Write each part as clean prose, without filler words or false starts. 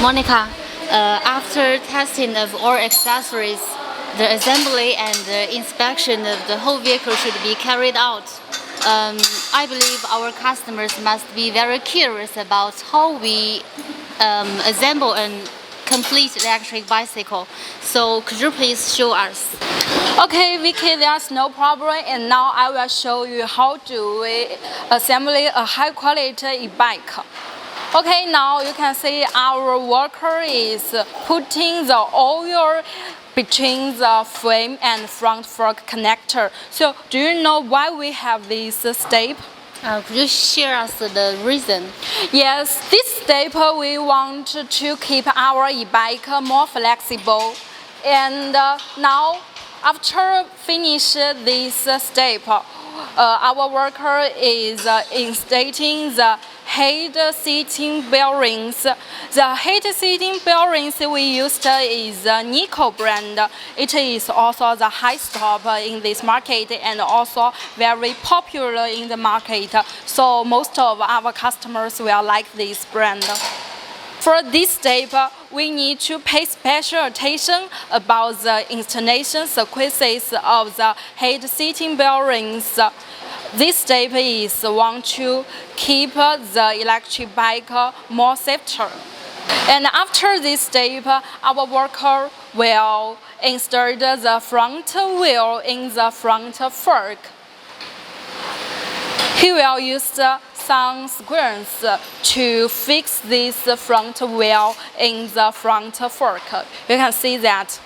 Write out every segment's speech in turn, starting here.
Monica, after testing of all accessories, the assembly and the inspection of the whole vehicle should be carried out. I believe our customers must be very curious about how we assemble a complete electric bicycle. So could you please show us? Okay, Vicky, there's no problem, and now I will show you how to assemble a high quality e-bike. Okay, now you can see our worker is putting the oil between the frame and front fork connector. So do you know why we have this step? Could you share us the reason? Yes, this step we want to keep our e-bike more flexible. And now, after finish this step, our worker is instating the head seating bearings. The head seating bearings we used is Nico brand. It is also the high stop in this market and also very popular in the market. So most of our customers will like this brand. For this step, we need to pay special attention about the installation sequences of the head seating bearings. This step is want to keep the electric bike more safer. And after this step, our worker will insert the front wheel in the front fork. He will use some screws to fix this front wheel in the front fork. You can see that.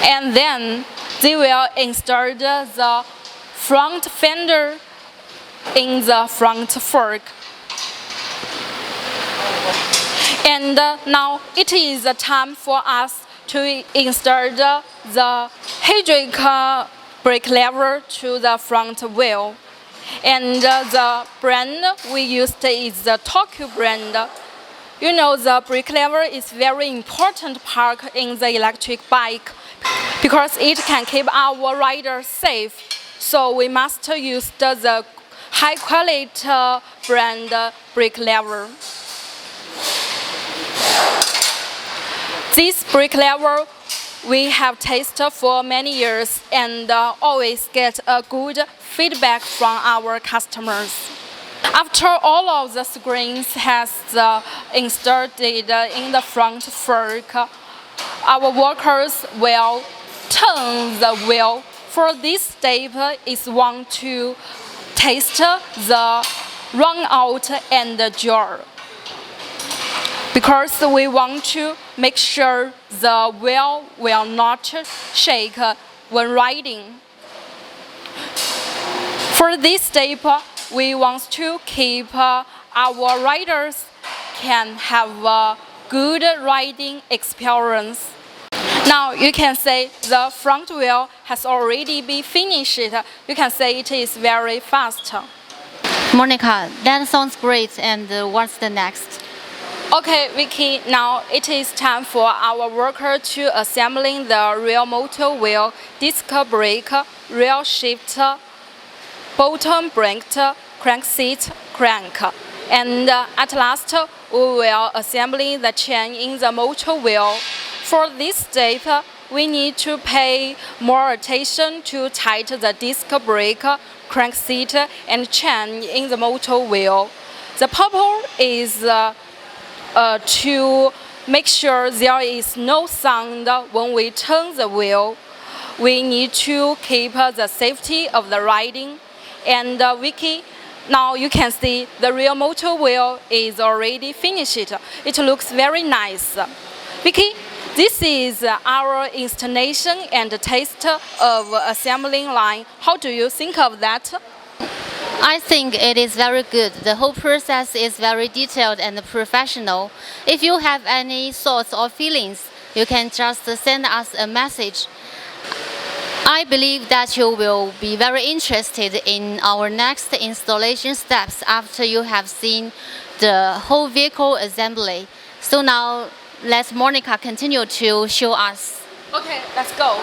And then they will insert the front fender in the front fork. And now it is the time for us to insert the hydraulic brake lever to the front wheel. And the brand we used is the Tokyo brand. You know, the brake lever is very important part in the electric bike because it can keep our riders safe. So we must use the high quality brand brake lever. This brake lever we have tested for many years and always get a good feedback from our customers. After all of the screens has inserted in the front fork, our workers will turn the wheel. For this step is want to test the run out and the jar, because we want to make sure the wheel will not shake when riding. For this step, we want to keep our riders can have a good riding experience. Now you can say the front wheel has already been finished. You can say it is very fast. Monica, that sounds great. And what's the next? Okay, Vicky, now it is time for our worker to assembling the rear motor wheel, disc brake, rear shifter, bottom brake, crankseat, crank. And at last, we will assembling the chain in the motor wheel. For this step, we need to pay more attention to tight the disc brake, crankseat, and chain in the motor wheel. The purpose is to make sure there is no sound when we turn the wheel. We need to keep the safety of the riding. And Vicky, now you can see the rear motor wheel is already finished. It looks very nice. Vicky, this is our installation and test of assembling line. How do you think of that? I think it is very good. The whole process is very detailed and professional. If you have any thoughts or feelings, you can just send us a message. I believe that you will be very interested in our next installation steps after you have seen the whole vehicle assembly. So now let Monica continue to show us. Okay, let's go.